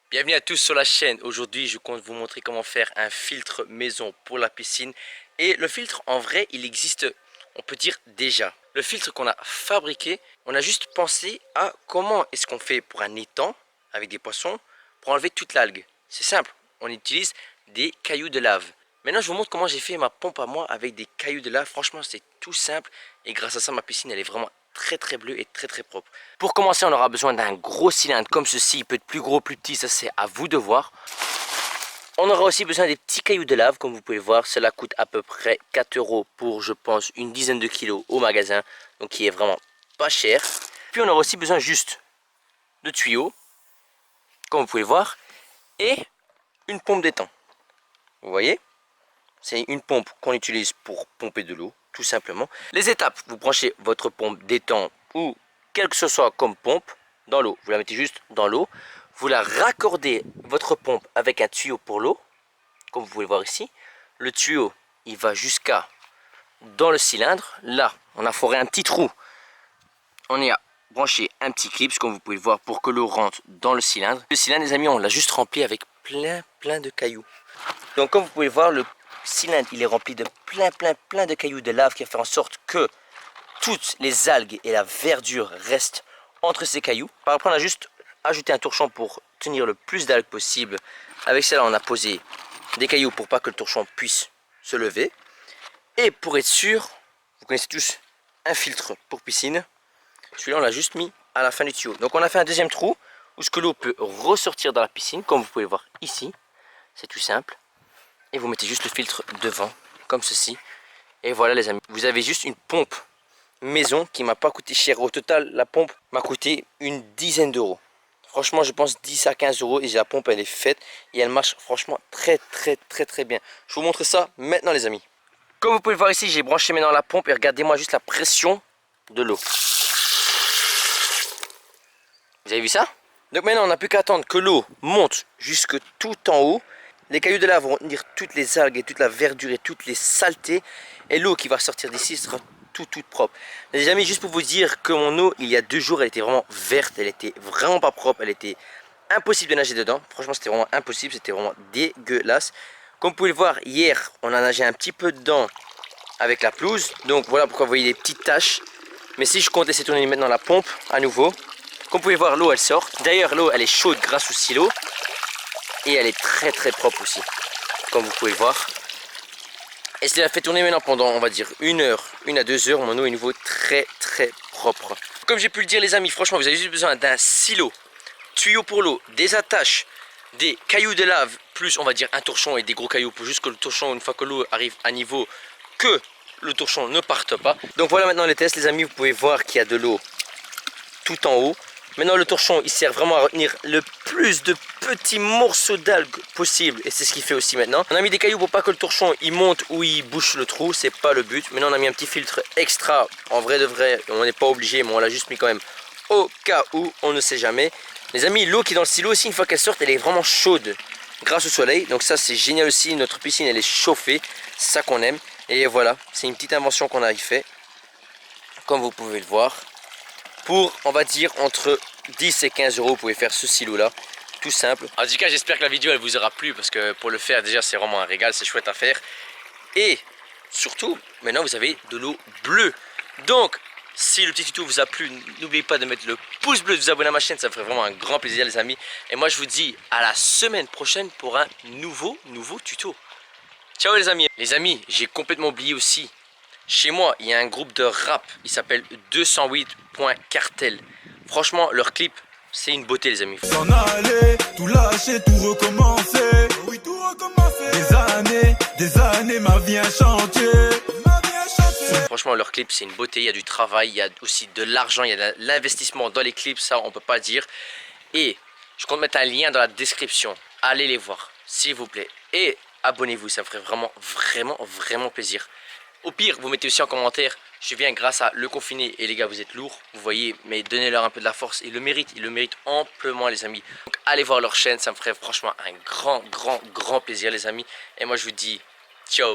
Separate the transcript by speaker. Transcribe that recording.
Speaker 1: Bienvenue à tous sur la chaîne. Aujourd'hui je compte vous montrer comment faire un filtre maison pour la piscine. Et le filtre en vrai il existe, on peut dire déjà. Le filtre qu'on a fabriqué, on a juste pensé à comment est-ce qu'on fait pour un étang avec des poissons pour enlever toute l'algue. C'est simple, on utilise des cailloux de lave. Maintenant je vous montre comment j'ai fait ma pompe à moi avec des cailloux de lave. Franchement c'est tout simple et grâce à ça ma piscine elle est vraiment très bleu et très propre. Pour commencer on aura besoin d'un gros cylindre comme ceci, il peut être plus gros plus petit, ça c'est à vous de voir. On aura aussi besoin des petits cailloux de lave comme vous pouvez voir, cela coûte à peu près 4 € pour je pense une dizaine de kilos au magasin, donc qui est vraiment pas cher. Puis on aura aussi besoin juste de tuyaux comme vous pouvez le voir et une pompe d'étang. Vous voyez, c'est une pompe qu'on utilise pour pomper de l'eau tout simplement. Les étapes, vous branchez votre pompe d'étang ou quel que ce soit comme pompe dans l'eau. Vous la mettez juste dans l'eau. Vous la raccordez votre pompe avec un tuyau pour l'eau, comme vous pouvez le voir ici. Le tuyau, il va jusqu'à dans le cylindre. Là, on a foré un petit trou. On y a branché un petit clip, comme vous pouvez le voir, pour que l'eau rentre dans le cylindre. Le cylindre, les amis, on l'a juste rempli avec plein de cailloux. Donc, comme vous pouvez le voir, le cylindre il est rempli de plein de cailloux de lave qui va faire en sorte que toutes les algues et la verdure restent entre ces cailloux. Par après on a juste ajouté un torchon pour tenir le plus d'algues possible. Avec cela on a posé des cailloux pour pas que le torchon puisse se lever. Et pour être sûr, vous connaissez tous un filtre pour piscine. Celui-là on l'a juste mis à la fin du tuyau. Donc on a fait un deuxième trou où ce que l'eau peut ressortir dans la piscine comme vous pouvez le voir ici. C'est tout simple. Et vous mettez juste le filtre devant, comme ceci. Et voilà les amis, vous avez juste une pompe maison qui m'a pas coûté cher. Au total, la pompe m'a coûté une dizaine d'euros. Franchement, je pense 10 à 15 € et la pompe elle est faite et elle marche franchement très bien. Je vous montre ça maintenant les amis. Comme vous pouvez le voir ici, j'ai branché maintenant la pompe et regardez-moi juste la pression de l'eau. Vous avez vu ça? Donc maintenant, on n'a plus qu'à attendre que l'eau monte jusque tout en haut. Les cailloux de lave vont retenir toutes les algues et toute la verdure et toutes les saletés. Et l'eau qui va sortir d'ici sera toute propre. Les amis, juste pour vous dire que mon eau, il y a 2 jours, elle était vraiment verte. Elle était vraiment pas propre. Elle était impossible de nager dedans. Franchement, c'était vraiment impossible. C'était vraiment dégueulasse. Comme vous pouvez le voir, hier, on a nagé un petit peu dedans avec la pelouse. Donc voilà pourquoi vous voyez des petites taches. Mais si je compte laisser tourner maintenant la pompe à nouveau, comme vous pouvez voir, l'eau, elle sort. D'ailleurs, l'eau, elle est chaude grâce au silo. Et elle est très propre aussi, comme vous pouvez le voir. Et je l'ai fait tourner maintenant pendant, on va dire, 1 heure, 1 à 2 heures. Mon eau est nouveau très propre. Comme j'ai pu le dire les amis, franchement, vous avez juste besoin d'un silo, tuyau pour l'eau, des attaches, des cailloux de lave, plus on va dire un torchon et des gros cailloux pour juste que le torchon, une fois que l'eau arrive à niveau, que le torchon ne parte pas. Donc voilà maintenant les tests les amis, vous pouvez voir qu'il y a de l'eau tout en haut. Maintenant le torchon il sert vraiment à retenir le plus de petits morceaux d'algues possible et c'est ce qu'il fait aussi maintenant. On a mis des cailloux pour pas que le torchon il monte ou il bouche le trou, c'est pas le but. Maintenant on a mis un petit filtre extra, en vrai de vrai on n'est pas obligé mais on l'a juste mis quand même au cas où, on ne sait jamais. Les amis, l'eau qui est dans le silo aussi, une fois qu'elle sort elle est vraiment chaude grâce au soleil, donc ça c'est génial aussi. Notre piscine elle est chauffée, c'est ça qu'on aime. Et voilà, c'est une petite invention qu'on a fait comme vous pouvez le voir. Pour, on va dire, entre 10 et 15 €, vous pouvez faire ce silo-là. Tout simple. En tout cas, j'espère que la vidéo, elle vous aura plu. Parce que pour le faire, déjà, c'est vraiment un régal. C'est chouette à faire. Et surtout, maintenant, vous avez de l'eau bleue. Donc, si le petit tuto vous a plu, n'oubliez pas de mettre le pouce bleu, de vous abonner à ma chaîne. Ça me ferait vraiment un grand plaisir, les amis. Et moi, je vous dis à la semaine prochaine pour un nouveau tuto. Ciao, les amis. Les amis, j'ai complètement oublié aussi. Chez moi, il y a un groupe de rap, il s'appelle 208.cartel. Franchement, leur clip, c'est une beauté les amis.
Speaker 2: S'en aller, tout lâcher, tout recommencer. Oui, tout recommencer. Des années, ma vie un chantier.
Speaker 1: Franchement, leur clip, c'est une beauté, il y a du travail, il y a aussi de l'argent, il y a de l'investissement dans les clips, ça on peut pas dire. Et je compte mettre un lien dans la description. Allez les voir, s'il vous plaît. Et abonnez-vous, ça me ferait vraiment plaisir. Au pire, vous mettez aussi en commentaire, je viens grâce à Le Confiné et les gars, vous êtes lourds, vous voyez, mais donnez-leur un peu de la force, ils le méritent amplement les amis. Donc allez voir leur chaîne, ça me ferait franchement un grand plaisir les amis. Et moi je vous dis, ciao.